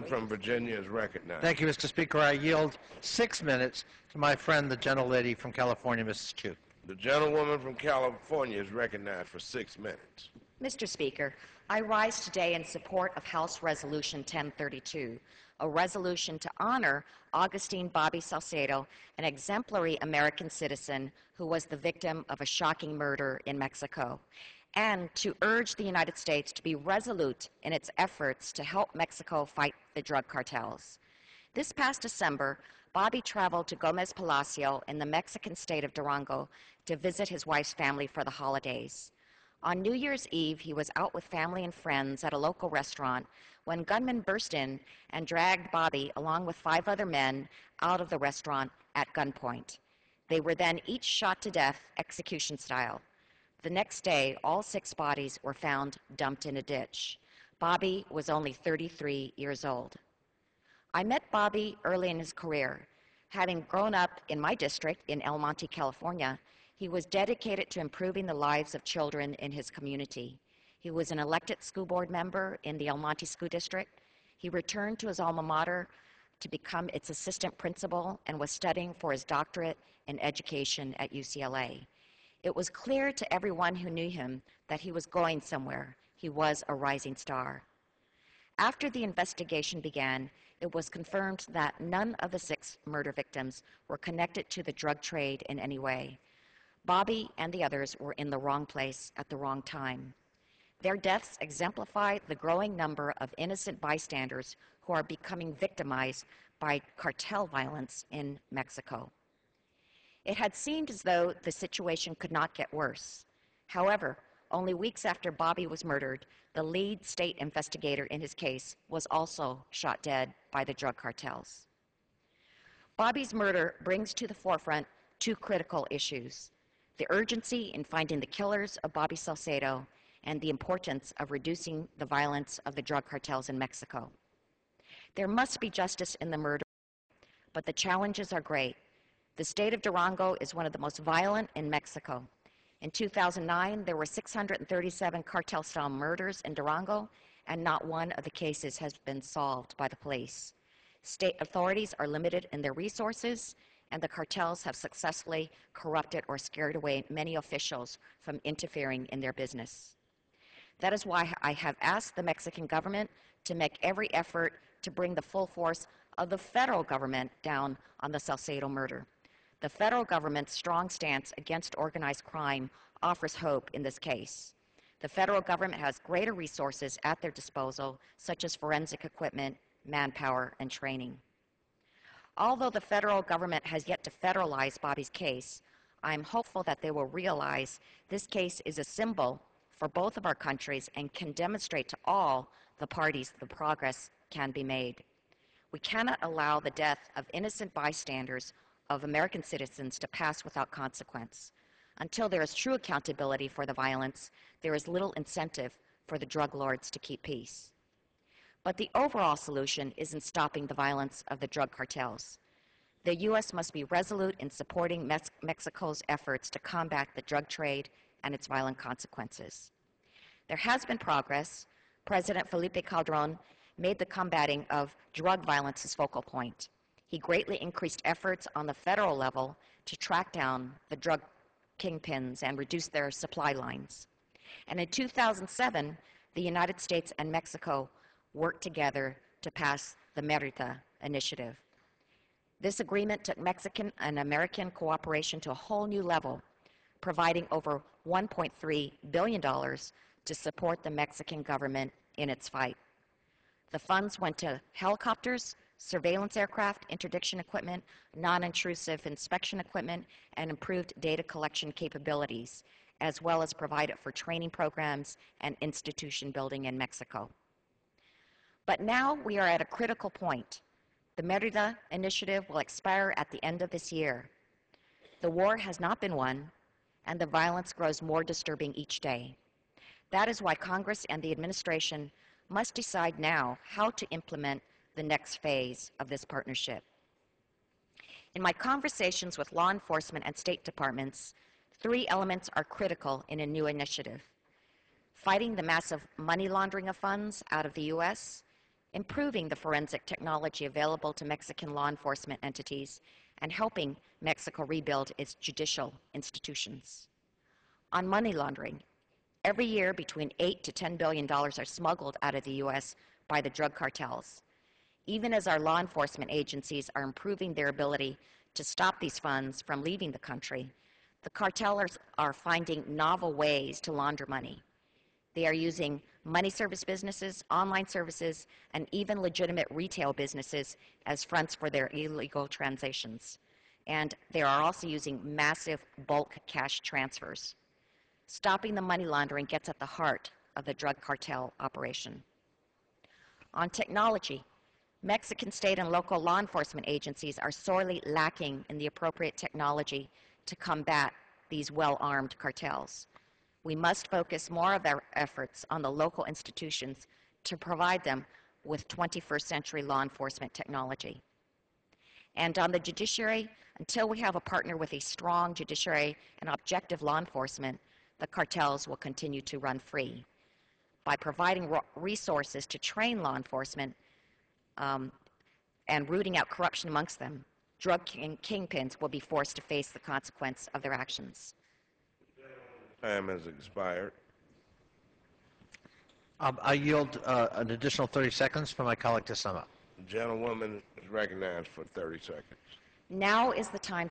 from Virginia is recognized. Thank you, Mr. Speaker. I yield 6 minutes to my friend, the gentlelady from California, Mrs. Chu. The gentlewoman from California is recognized for 6 minutes. Mr. Speaker, I rise today in support of House Resolution 1032, a resolution to honor Agustin Bobby Salcedo, an exemplary American citizen who was the victim of a shocking murder in Mexico, and to urge the United States to be resolute in its efforts to help Mexico fight the drug cartels. This past December, Bobby traveled to Gomez Palacio in the Mexican state of Durango to visit his wife's family for the holidays. On New Year's Eve, he was out with family and friends at a local restaurant when gunmen burst in and dragged Bobby along with 5 other men out of the restaurant at gunpoint. They were then each shot to death, execution style. The next day, all 6 bodies were found dumped in a ditch. Bobby was only 33 years old. I met Bobby early in his career. Having grown up in my district in El Monte, California, he was dedicated to improving the lives of children in his community. He was an elected school board member in the El Monte School District. He returned to his alma mater to become its assistant principal and was studying for his doctorate in education at UCLA. It was clear to everyone who knew him that he was going somewhere. He was a rising star. After the investigation began, it was confirmed that none of the 6 murder victims were connected to the drug trade in any way. Bobby and the others were in the wrong place at the wrong time. Their deaths exemplify the growing number of innocent bystanders who are becoming victimized by cartel violence in Mexico. It had seemed as though the situation could not get worse. However, only weeks after Bobby was murdered, the lead state investigator in his case was also shot dead by the drug cartels. Bobby's murder brings to the forefront 2 critical issues: the urgency in finding the killers of Bobby Salcedo and the importance of reducing the violence of the drug cartels in Mexico. There must be justice in the murder, but the challenges are great. The state of Durango is one of the most violent in Mexico. In 2009, there were 637 cartel-style murders in Durango, and not one of the cases has been solved by the police. State authorities are limited in their resources, and the cartels have successfully corrupted or scared away many officials from interfering in their business. That is why I have asked the Mexican government to make every effort to bring the full force of the federal government down on the Salcedo murder. The federal government's strong stance against organized crime offers hope in this case. The federal government has greater resources at their disposal, such as forensic equipment, manpower, and training. Although the federal government has yet to federalize Bobby's case, I am hopeful that they will realize this case is a symbol for both of our countries and can demonstrate to all the parties the progress can be made. We cannot allow the death of innocent bystanders of American citizens to pass without consequence. Until there is true accountability for the violence, there is little incentive for the drug lords to keep peace. But the overall solution is in stopping the violence of the drug cartels. The U.S. must be resolute in supporting Mexico's efforts to combat the drug trade and its violent consequences. There has been progress. President Felipe Calderon made the combating of drug violence his focal point. He greatly increased efforts on the federal level to track down the drug kingpins and reduce their supply lines. And in 2007, the United States and Mexico worked together to pass the Merida Initiative. This agreement took Mexican and American cooperation to a whole new level, providing over $1.3 billion to support the Mexican government in its fight. The funds went to helicopters, surveillance aircraft, interdiction equipment, non-intrusive inspection equipment, and improved data collection capabilities, as well as provided for training programs and institution building in Mexico. But now we are at a critical point. The Merida Initiative will expire at the end of this year. The war has not been won, and the violence grows more disturbing each day. That is why Congress and the administration must decide now how to implement the next phase of this partnership. In my conversations with law enforcement and state departments, 3 elements are critical in a new initiative: fighting the massive money laundering of funds out of the U.S., improving the forensic technology available to Mexican law enforcement entities, and helping Mexico rebuild its judicial institutions. On money laundering, every year between $8 to $10 billion are smuggled out of the U.S. by the drug cartels. Even as our law enforcement agencies are improving their ability to stop these funds from leaving the country, the cartels are finding novel ways to launder money. They are using money service businesses, online services, and even legitimate retail businesses as fronts for their illegal transactions. And they are also using massive bulk cash transfers. Stopping the money laundering gets at the heart of the drug cartel operation. On technology, Mexican state and local law enforcement agencies are sorely lacking in the appropriate technology to combat these well-armed cartels. We must focus more of our efforts on the local institutions to provide them with 21st century law enforcement technology. And on the judiciary, until we have a partner with a strong judiciary and objective law enforcement, the cartels will continue to run free. By providing resources to train law enforcement and rooting out corruption amongst them, drug kingpins will be forced to face the consequence of their actions. Time has expired. I yield an additional 30 seconds for my colleague to sum up. The gentlewoman is recognized for 30 seconds. Now is the time